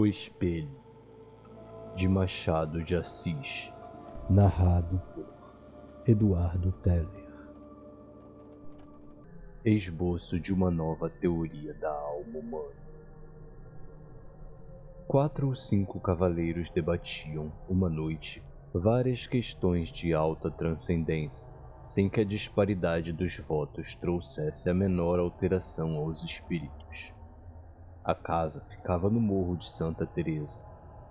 O Espelho, de Machado de Assis. Narrado por Eduardo Teller. Esboço de uma nova teoria da alma humana. 4 ou 5 cavaleiros debatiam, uma noite, várias questões de alta transcendência, sem que a disparidade dos votos trouxesse a menor alteração aos espíritos. A casa ficava no morro de Santa Teresa.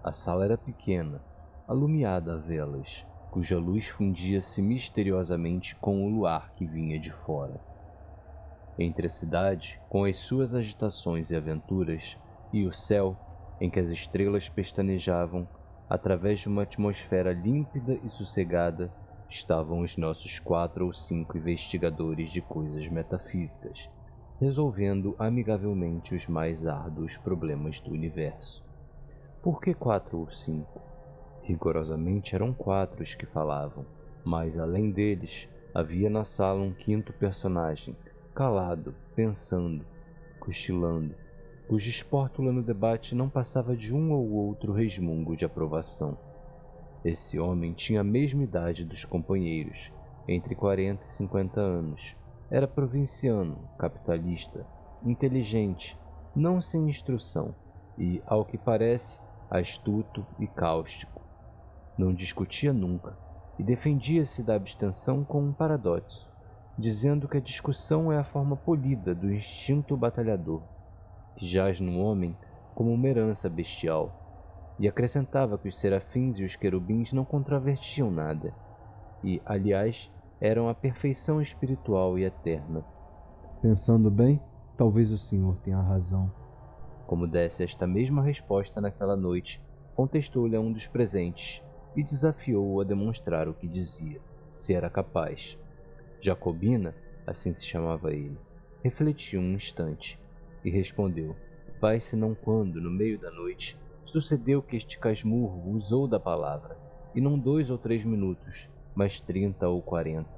A sala era pequena, alumiada a velas, cuja luz fundia-se misteriosamente com o luar que vinha de fora. Entre a cidade, com as suas agitações e aventuras, e o céu, em que as estrelas pestanejavam, através de uma atmosfera límpida e sossegada, estavam os nossos 4 ou 5 investigadores de coisas metafísicas, resolvendo amigavelmente os mais árduos problemas do universo. Por que 4 ou 5? Rigorosamente eram 4 os que falavam, mas além deles, havia na sala um 5º personagem, calado, pensando, cochilando, cuja espórtula no debate não passava de um ou outro resmungo de aprovação. Esse homem tinha a mesma idade dos companheiros, entre 40 e 50 anos. Era provinciano, capitalista, inteligente, não sem instrução, e, ao que parece, astuto e cáustico. Não discutia nunca, e defendia-se da abstenção com um paradoxo, dizendo que a discussão é a forma polida do instinto batalhador, que jaz no homem como uma herança bestial, e acrescentava que os serafins e os querubins não contravertiam nada, e, aliás, eram a perfeição espiritual e eterna. Pensando bem, talvez o senhor tenha razão. Como desse esta mesma resposta naquela noite, contestou-lhe a um dos presentes e desafiou-o a demonstrar o que dizia, se era capaz. Jacobina, assim se chamava ele, refletiu um instante e respondeu: vai senão quando, no meio da noite, sucedeu que este casmurro usou da palavra, e não 2 ou 3 minutos, mas 30 ou 40.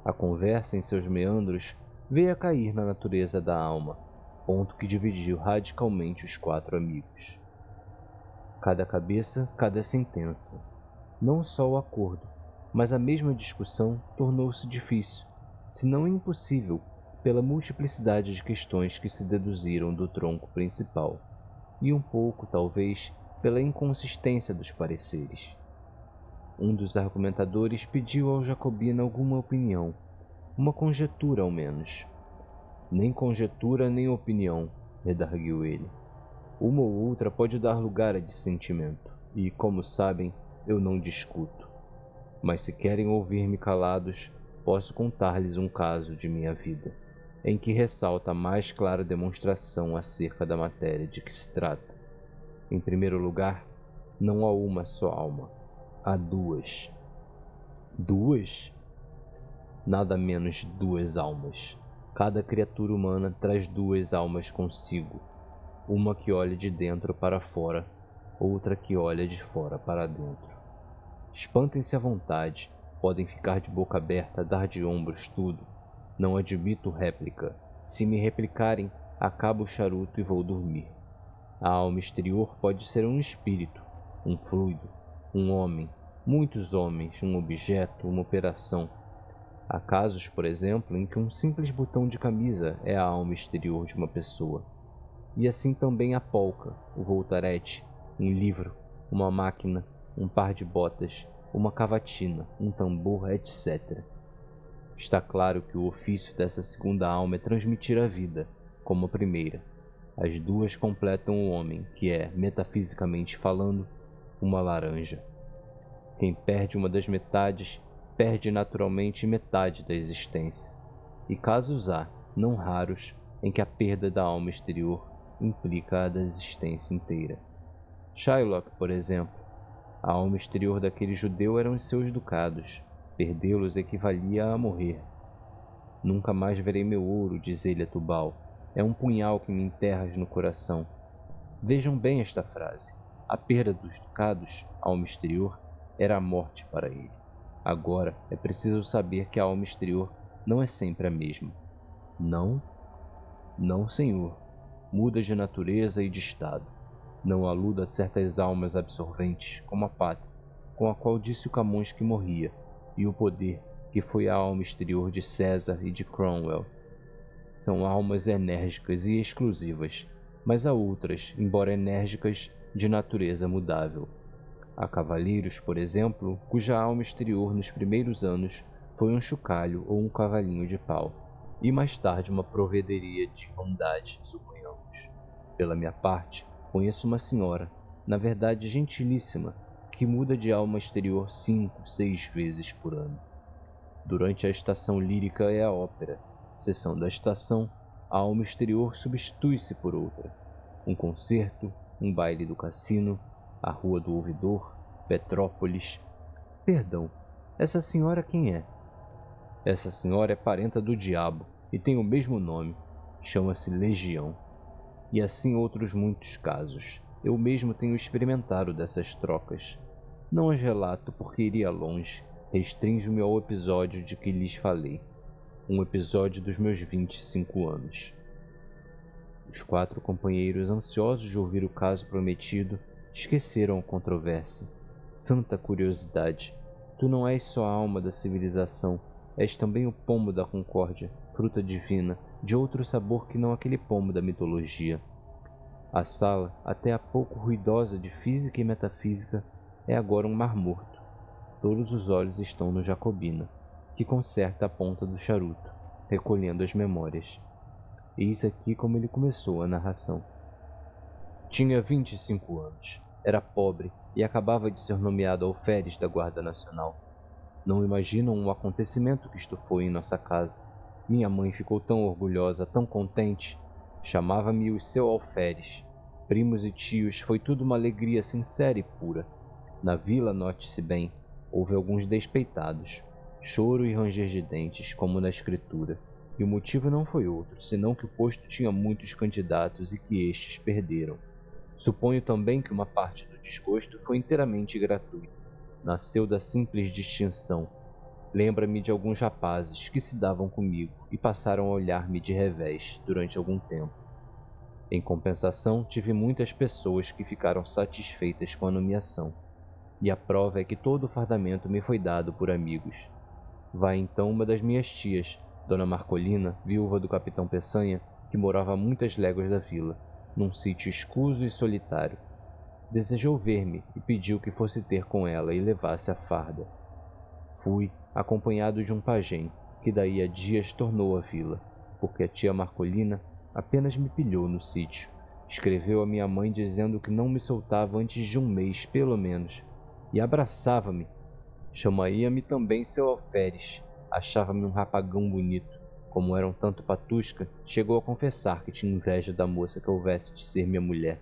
A conversa em seus meandros veio a cair na natureza da alma, ponto que dividiu radicalmente os 4 amigos. Cada cabeça, cada sentença. Não só o acordo, mas a mesma discussão tornou-se difícil, se não impossível, pela multiplicidade de questões que se deduziram do tronco principal, e um pouco, talvez, pela inconsistência dos pareceres. Um dos argumentadores pediu ao Jacobina alguma opinião, uma conjetura ao menos. Nem conjetura nem opinião, redarguiu ele. Uma ou outra pode dar lugar a dissentimento, e, como sabem, eu não discuto. Mas se querem ouvir-me calados, posso contar-lhes um caso de minha vida, em que ressalta a mais clara demonstração acerca da matéria de que se trata. Em primeiro lugar, não há uma só alma, há 2. 2? Nada menos de 2 almas. Cada criatura humana traz 2 almas consigo, uma que olha de dentro para fora, outra que olha de fora para dentro. Espantem-se à vontade, podem ficar de boca aberta, dar de ombros tudo. Não admito réplica. Se me replicarem, acabo o charuto e vou dormir. A alma exterior pode ser um espírito, um fluido, um homem, muitos homens, um objeto, uma operação. Há casos, por exemplo, em que um simples botão de camisa é a alma exterior de uma pessoa. E assim também a polca, o voltarete, um livro, uma máquina, um par de botas, uma cavatina, um tambor, etc. Está claro que o ofício dessa segunda alma é transmitir a vida, como a primeira. As 2 completam o homem, que é, metafisicamente falando, uma laranja. Quem perde uma das metades, perde naturalmente metade da existência. E casos há, não raros, em que a perda da alma exterior implica a da existência inteira. Shylock, por exemplo, a alma exterior daquele judeu eram os seus ducados. Perdê-los equivalia a morrer. Nunca mais verei meu ouro, diz ele a Tubal. É um punhal que me enterras no coração. Vejam bem esta frase. A perda dos ducados, alma exterior, era a morte para ele. Agora é preciso saber que a alma exterior não é sempre a mesma. Não? Não, senhor. Muda de natureza e de estado. Não aludo a certas almas absorventes, como a pátria, com a qual disse o Camões que morria, e o poder, que foi a alma exterior de César e de Cromwell. São almas enérgicas e exclusivas, mas há outras, embora enérgicas, de natureza mudável. Há cavalheiros, por exemplo, cuja alma exterior nos primeiros anos foi um chocalho ou um cavalinho de pau, e mais tarde uma provederia de irmandade, suponhamos. Pela minha parte, conheço uma senhora, na verdade gentilíssima, que muda de alma exterior 5, 6 vezes por ano. Durante a estação lírica é a ópera. Sessão da estação, a alma exterior substitui-se por outra. Um concerto, um baile do cassino, a Rua do Ouvidor, Petrópolis. Perdão, essa senhora quem é? Essa senhora é parenta do diabo e tem o mesmo nome. Chama-se Legião. E assim outros muitos casos. Eu mesmo tenho experimentado dessas trocas. Não as relato porque iria longe. Restrinjo-me ao episódio de que lhes falei. Um episódio dos meus 25 anos. Os 4 companheiros, ansiosos de ouvir o caso prometido, esqueceram a controvérsia. Santa curiosidade! Tu não és só a alma da civilização, és também o pomo da concórdia, fruta divina, de outro sabor que não aquele pomo da mitologia. A sala, até há pouco ruidosa de física e metafísica, é agora um mar morto. Todos os olhos estão no Jacobina, que conserta a ponta do charuto, recolhendo as memórias. Eis aqui como ele começou a narração. Tinha 25 anos, era pobre e acabava de ser nomeado alferes da Guarda Nacional. Não imaginam o acontecimento que isto foi em nossa casa. Minha mãe ficou tão orgulhosa, tão contente. Chamava-me o seu alferes. Primos e tios, foi tudo uma alegria sincera e pura. Na vila, note-se bem, houve alguns despeitados. Choro e ranger de dentes, como na escritura. E o motivo não foi outro, senão que o posto tinha muitos candidatos e que estes perderam. Suponho também que uma parte do desgosto foi inteiramente gratuita. Nasceu da simples distinção. Lembra-me de alguns rapazes que se davam comigo e passaram a olhar-me de revés durante algum tempo. Em compensação, tive muitas pessoas que ficaram satisfeitas com a nomeação. E a prova é que todo o fardamento me foi dado por amigos. Vai então uma das minhas tias, Dona Marcolina, viúva do capitão Peçanha, que morava a muitas léguas da vila, num sítio escuso e solitário. Desejou ver-me e pediu que fosse ter com ela e levasse a farda. Fui, acompanhado de um pajem, que daí a dias tornou à vila, porque a tia Marcolina apenas me pilhou no sítio. Escreveu a minha mãe dizendo que não me soltava antes de um mês, pelo menos, e abraçava-me. Chamaria-me também seu alferes. Achava-me um rapagão bonito. Como era um tanto patusca, chegou a confessar que tinha inveja da moça que houvesse de ser minha mulher.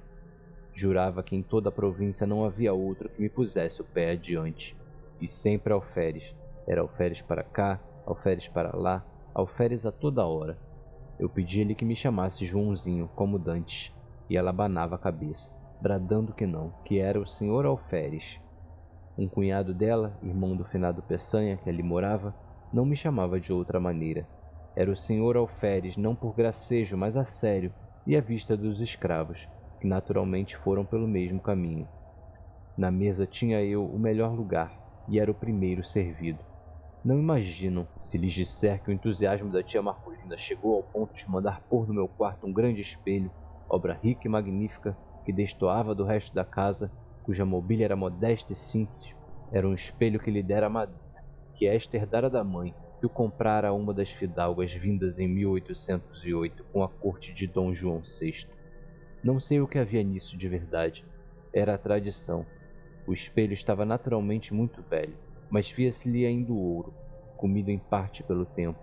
Jurava que em toda a província não havia outro que me pusesse o pé adiante. E sempre alferes. Era alferes para cá, alferes para lá, alferes a toda hora. Eu pedi-lhe que me chamasse Joãozinho, como dantes, e ela abanava a cabeça, bradando que não, que era o senhor alferes. Um cunhado dela, irmão do finado Peçanha, que ali morava, não me chamava de outra maneira. Era o senhor alferes, não por gracejo, mas a sério, e à vista dos escravos, que naturalmente foram pelo mesmo caminho. Na mesa tinha eu o melhor lugar, e era o primeiro servido. Não imaginam, se lhes disser que o entusiasmo da tia Marcolina chegou ao ponto de mandar pôr no meu quarto um grande espelho, obra rica e magnífica, que destoava do resto da casa, cuja mobília era modesta e simples. Era um espelho que lhe dera a madrinha, que esta herdara da mãe, que o comprara a uma das fidalgas vindas em 1808 com a corte de Dom João VI. Não sei o que havia nisso de verdade. Era a tradição. O espelho estava naturalmente muito velho, mas via-se-lhe ainda o ouro, comido em parte pelo tempo,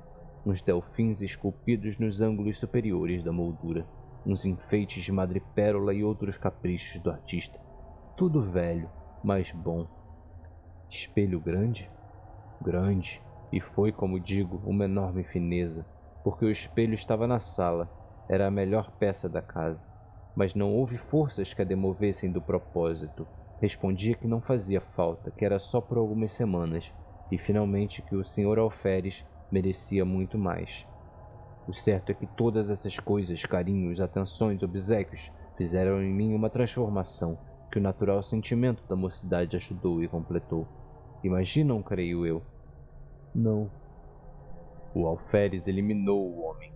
uns delfins esculpidos nos ângulos superiores da moldura, uns enfeites de madrepérola e outros caprichos do artista. Tudo velho, mas bom. Espelho grande? Grande, e foi, como digo, uma enorme fineza, porque o espelho estava na sala, era a melhor peça da casa, mas não houve forças que a demovessem do propósito. Respondia que não fazia falta, que era só por algumas semanas, e finalmente que o senhor alferes merecia muito mais. O certo é que todas essas coisas, carinhos, atenções, obséquios, fizeram em mim uma transformação que o natural sentimento da mocidade ajudou e completou. Imaginam, creio eu. Não. O alferes eliminou o homem.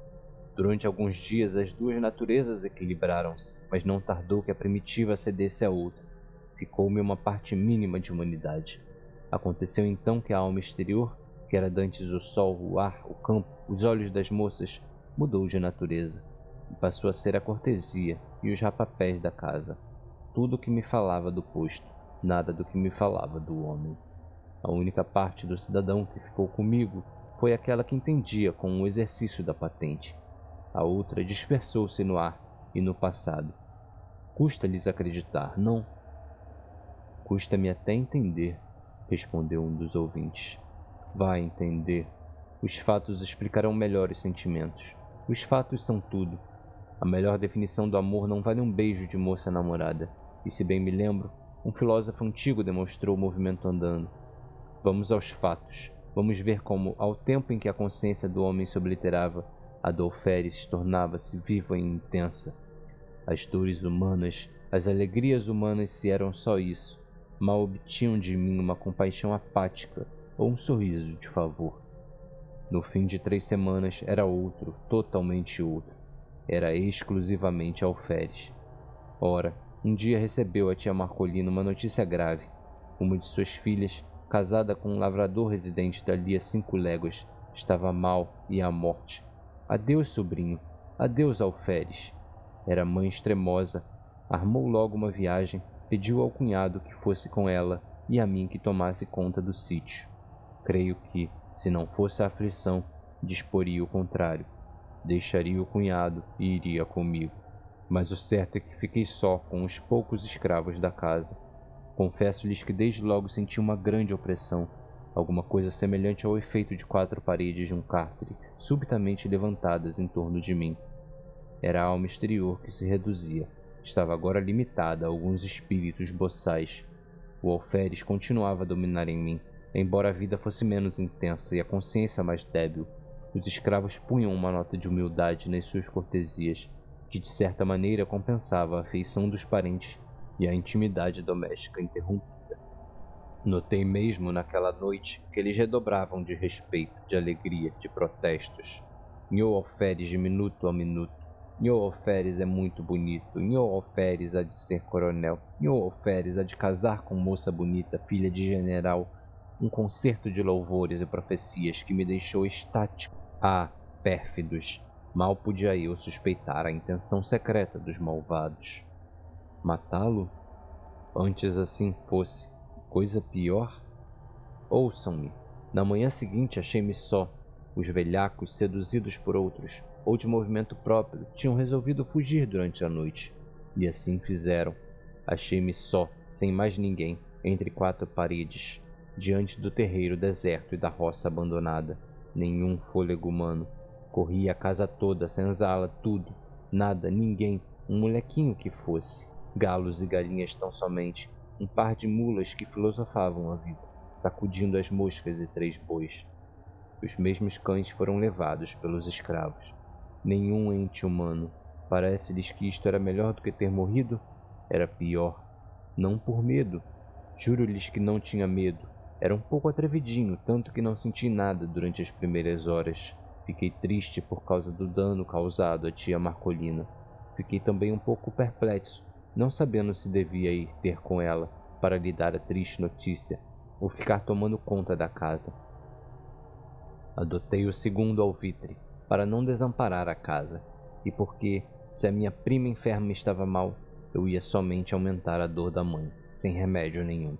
Durante alguns dias as duas naturezas equilibraram-se, mas não tardou que a primitiva cedesse à outra. Ficou-me uma parte mínima de humanidade. Aconteceu então que a alma exterior, que era dantes o sol, o ar, o campo, os olhos das moças, mudou de natureza e passou a ser a cortesia e os rapapés da casa. Tudo o que me falava do posto, nada do que me falava do homem. A única parte do cidadão que ficou comigo foi aquela que entendia com o exercício da patente. A outra dispersou-se no ar e no passado. Custa-lhes acreditar, não? Custa-me até entender, respondeu um dos ouvintes. Vai entender. Os fatos explicarão melhor os sentimentos. Os fatos são tudo. A melhor definição do amor não vale um beijo de moça namorada. E se bem me lembro, um filósofo antigo demonstrou o movimento andando. Vamos aos fatos. Vamos ver como, ao tempo em que a consciência do homem se obliterava, a do alferes tornava-se viva e intensa. As dores humanas, as alegrias humanas, se eram só isso, mal obtinham de mim uma compaixão apática ou um sorriso de favor. No fim de 3 semanas era outro, totalmente outro. Era exclusivamente alferes. Ora, um dia recebeu a tia Marcolina uma notícia grave. Uma de suas filhas, casada com um lavrador residente dali a 5 léguas, estava mal e à morte. Adeus, sobrinho. Adeus, alferes. Era mãe extremosa. Armou logo uma viagem, pediu ao cunhado que fosse com ela e a mim que tomasse conta do sítio. Creio que, se não fosse a aflição, disporia o contrário. Deixaria o cunhado e iria comigo. Mas o certo é que fiquei só com os poucos escravos da casa. Confesso-lhes que desde logo senti uma grande opressão, alguma coisa semelhante ao efeito de 4 paredes de um cárcere subitamente levantadas em torno de mim. Era a alma exterior que se reduzia. Estava agora limitada a alguns espíritos boçais. O alferes continuava a dominar em mim, embora a vida fosse menos intensa e a consciência mais débil. Os escravos punham uma nota de humildade nas suas cortesias, que de certa maneira compensava a afeição dos parentes e a intimidade doméstica interrompida. Notei mesmo naquela noite que eles redobravam de respeito, de alegria, de protestos. Nhô alferes de minuto a minuto. Nhô alferes é muito bonito. Nhô alferes há de ser coronel. Nhô alferes há de casar com moça bonita, filha de general. Um concerto de louvores e profecias que me deixou estático. Ah, pérfidos! Mal podia eu suspeitar a intenção secreta dos malvados. Matá-lo? Antes assim fosse. Coisa pior? Ouçam-me. Na manhã seguinte achei-me só. Os velhacos, seduzidos por outros, ou de movimento próprio, tinham resolvido fugir durante a noite. E assim fizeram. Achei-me só, sem mais ninguém, entre 4 paredes, diante do terreiro deserto e da roça abandonada. Nenhum fôlego humano. Corri a casa toda, senzala, tudo. Nada, ninguém, um molequinho que fosse. Galos e galinhas tão somente. Um par de mulas que filosofavam a vida, sacudindo as moscas e 3 bois. Os mesmos cães foram levados pelos escravos. Nenhum ente humano. Parece-lhes que isto era melhor do que ter morrido? Era pior. Não por medo. Juro-lhes que não tinha medo. Era um pouco atrevidinho, tanto que não senti nada durante as primeiras horas. Fiquei triste por causa do dano causado à tia Marcolina. Fiquei também um pouco perplexo, não sabendo se devia ir ter com ela para lhe dar a triste notícia ou ficar tomando conta da casa. Adotei o segundo alvitre para não desamparar a casa e porque, se a minha prima enferma estava mal, eu ia somente aumentar a dor da mãe, sem remédio nenhum.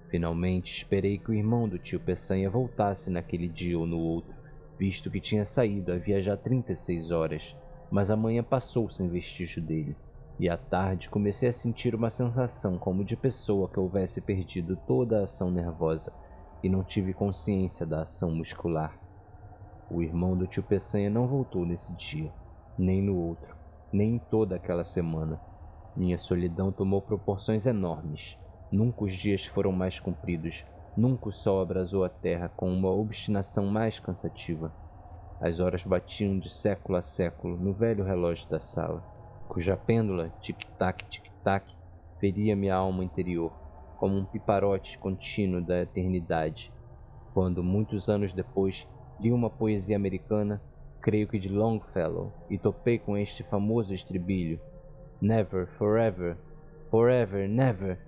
Finalmente esperei que o irmão do tio Peçanha voltasse naquele dia ou no outro, visto que tinha saído havia já 36 horas, mas a manhã passou sem vestígio dele, e à tarde comecei a sentir uma sensação como de pessoa que houvesse perdido toda a ação nervosa, e não tive consciência da ação muscular. O irmão do tio Peçanha não voltou nesse dia, nem no outro, nem em toda aquela semana. Minha solidão tomou proporções enormes. Nunca os dias foram mais compridos, nunca o sol abrasou a terra com uma obstinação mais cansativa. As horas batiam de século a século no velho relógio da sala. cuja pêndula, tic-tac, tic-tac, feria minha alma interior, como um piparote contínuo da eternidade. Quando, muitos anos depois, li uma poesia americana, creio que de Longfellow, e topei com este famoso estribilho: Never, forever, forever, never.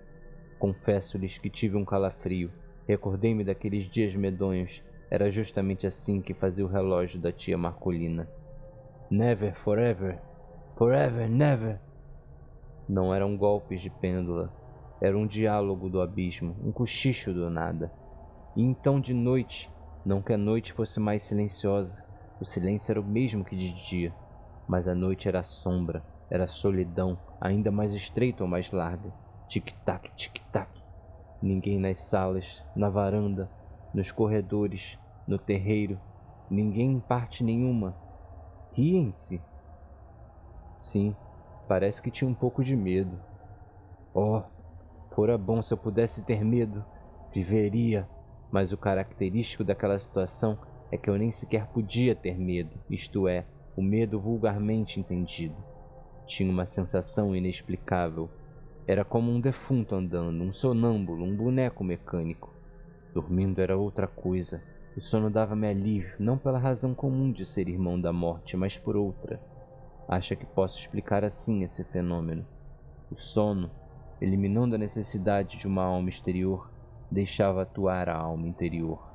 Confesso-lhes que tive um calafrio. Recordei-me daqueles dias medonhos. Era justamente assim que fazia o relógio da tia Marcolina. Never, forever, forever, never. Não eram golpes de pêndula. Era um diálogo do abismo, um cochicho do nada. E então de noite, não que a noite fosse mais silenciosa, o silêncio era o mesmo que de dia, mas a noite era sombra, era solidão, ainda mais estreita ou mais larga. Tic-tac, tic-tac. Ninguém nas salas, na varanda, nos corredores, no terreiro, ninguém em parte nenhuma. Riem-se. Sim, parece que tinha um pouco de medo. Oh, fora bom se eu pudesse ter medo. Viveria. Mas o característico daquela situação é que eu nem sequer podia ter medo, isto é, o medo vulgarmente entendido. Tinha uma sensação inexplicável. Era como um defunto andando, um sonâmbulo, um boneco mecânico. Dormindo era outra coisa. O sono dava-me alívio, não pela razão comum de ser irmão da morte, mas por outra. Acha que posso explicar assim esse fenômeno? O sono, eliminando a necessidade de uma alma exterior, deixava atuar a alma interior.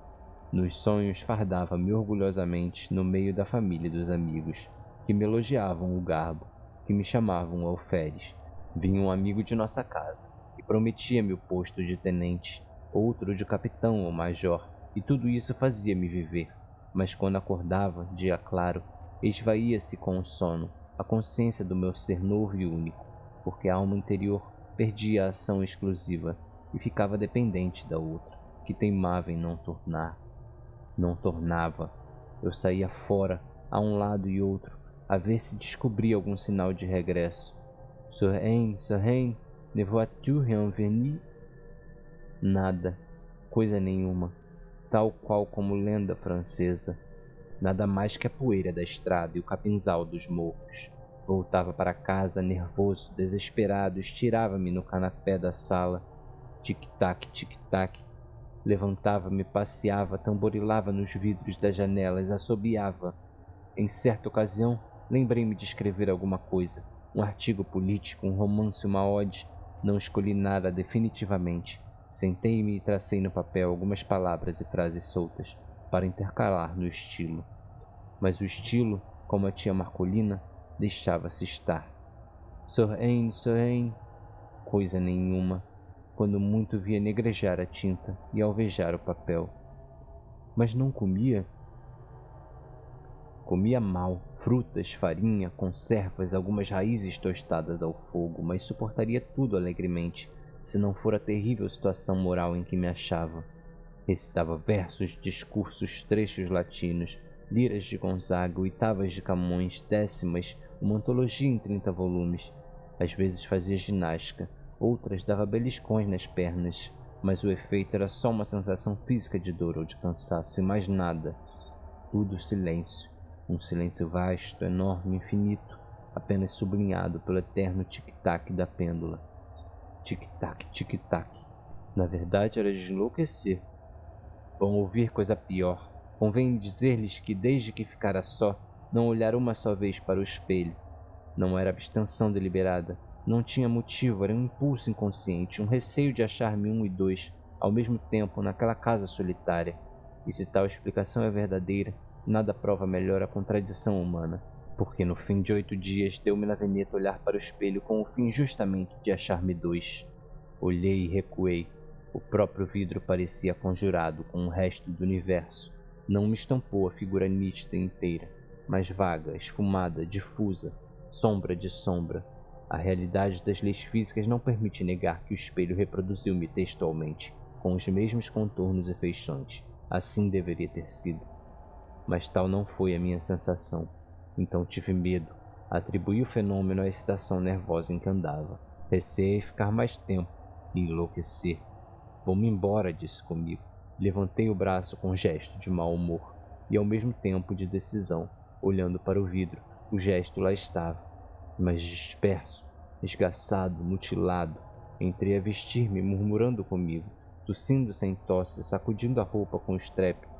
Nos sonhos fardava-me orgulhosamente no meio da família e dos amigos, que me elogiavam o garbo, que me chamavam alferes. Vinha um amigo de nossa casa, e prometia-me o posto de tenente, outro de capitão ou major, e tudo isso fazia-me viver. Mas quando acordava, dia claro, esvaía-se com o sono a consciência do meu ser novo e único, porque a alma interior perdia a ação exclusiva e ficava dependente da outra, que teimava em não tornar. Não tornava. Eu saía fora, a um lado e outro, a ver se descobria algum sinal de regresso. Serein, ne vois-tu rien venir? Nada, coisa nenhuma, tal qual como lenda francesa. Nada mais que a poeira da estrada e o capinzal dos morros. Voltava para casa, nervoso, desesperado, estirava-me no canapé da sala. Tic-tac, tic-tac. Levantava-me, passeava, tamborilava nos vidros das janelas, assobiava. Em certa ocasião, lembrei-me de escrever alguma coisa, um artigo político, um romance, uma ode. Não escolhi nada definitivamente. Sentei-me e tracei no papel algumas palavras e frases soltas, para intercalar no estilo. Mas o estilo, como a tia Marcolina, deixava-se estar. Serein, coisa nenhuma. Quando muito via negrejar a tinta e alvejar o papel. Mas não comia? Comia mal, frutas, farinha, conservas, algumas raízes tostadas ao fogo, mas suportaria tudo alegremente, se não for a terrível situação moral em que me achava. Recitava versos, discursos, trechos latinos, liras de Gonzaga, oitavas de Camões, décimas, uma antologia em 30 volumes. Às vezes fazia ginástica, outras dava beliscões nas pernas, mas o efeito era só uma sensação física de dor ou de cansaço, e mais nada. Tudo silêncio, um silêncio vasto, enorme, infinito, apenas sublinhado pelo eterno tic-tac da pêndula. Tic-tac, tic-tac. Na verdade era de enlouquecer. Vão ouvir coisa pior. Convém dizer-lhes que desde que ficara só, não olhara uma só vez para o espelho. Não era abstenção deliberada, não tinha motivo, era um impulso inconsciente, um receio de achar-me um e dois, ao mesmo tempo, naquela casa solitária. E se tal explicação é verdadeira, nada prova melhor a contradição humana, porque no fim de 8 dias deu-me na veneta olhar para o espelho com o fim justamente de achar-me dois. Olhei e recuei. O próprio vidro parecia conjurado com o resto do universo. Não me estampou a figura nítida inteira, mas vaga, esfumada, difusa, sombra de sombra. A realidade das leis físicas não permite negar que o espelho reproduziu-me textualmente, com os mesmos contornos e feições. Assim deveria ter sido. Mas tal não foi a minha sensação. Então tive medo. Atribuí o fenômeno à excitação nervosa em que andava. Receei ficar mais tempo e enlouquecer. Vou-me embora, disse comigo. Levantei o braço com um gesto de mau humor e ao mesmo tempo de decisão. Olhando para o vidro, o gesto lá estava. mas disperso, esgaçado, mutilado. Entrei a vestir-me, murmurando comigo, tossindo sem tosse, sacudindo a roupa com estrépito,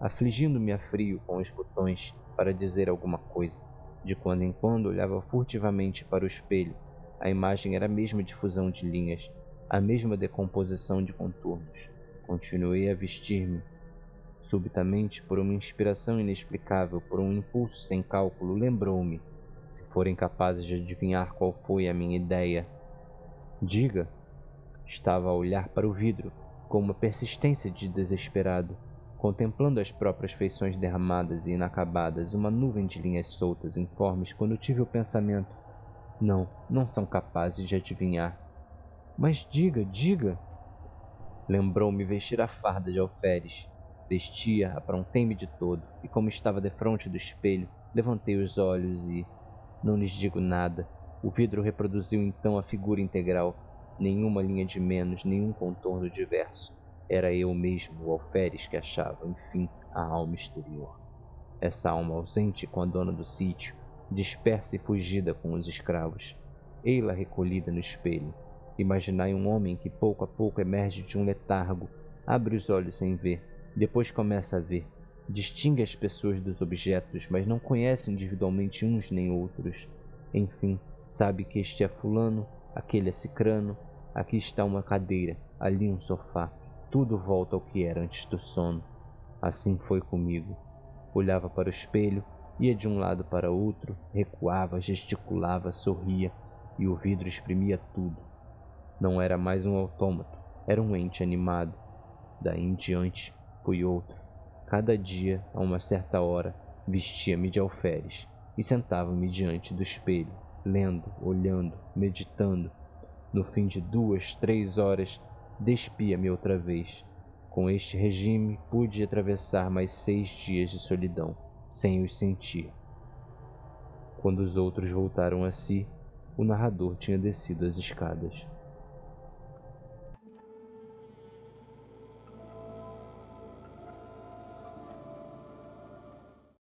afligindo-me a frio com os botões para dizer alguma coisa. De quando em quando olhava furtivamente para o espelho. A imagem era a mesma difusão de linhas, a mesma decomposição de contornos. Continuei a vestir-me. Subitamente, por uma inspiração inexplicável, por um impulso sem cálculo, lembrou-me. Se forem capazes de adivinhar qual foi a minha ideia, diga. Estava a olhar para o vidro, com uma persistência de desesperado, contemplando as próprias feições derramadas e inacabadas, uma nuvem de linhas soltas, informes, quando tive o pensamento: não, não são capazes de adivinhar. Mas diga, diga! Lembrou-me vestir a farda de alferes. Vestia, aprontei-me de todo, e como estava defronte do espelho, levantei os olhos e... não lhes digo nada. O vidro reproduziu então a figura integral. Nenhuma linha de menos, nenhum contorno diverso. Era eu mesmo, o alferes, que achava, enfim, a alma exterior. Essa alma ausente com a dona do sítio, dispersa e fugida com os escravos. Ei-la recolhida no espelho. Imaginai um homem que pouco a pouco emerge de um letargo, abre os olhos sem ver, depois começa a ver. Distingue as pessoas dos objetos, mas não conhece individualmente uns nem outros. Enfim, sabe que este é fulano, aquele é cicrano, aqui está uma cadeira, ali um sofá. Tudo volta ao que era antes do sono. Assim foi comigo. Olhava para o espelho, ia de um lado para outro, recuava, gesticulava, sorria, e o vidro exprimia tudo. Não era mais um autômato, era um ente animado. Daí em diante, fui outro. Cada dia, a uma certa hora, vestia-me de alferes e sentava-me diante do espelho, lendo, olhando, meditando. No fim de 2, 3 horas, despia-me outra vez. Com este regime, pude atravessar mais 6 dias de solidão, sem os sentir. Quando os outros voltaram a si, o narrador tinha descido as escadas.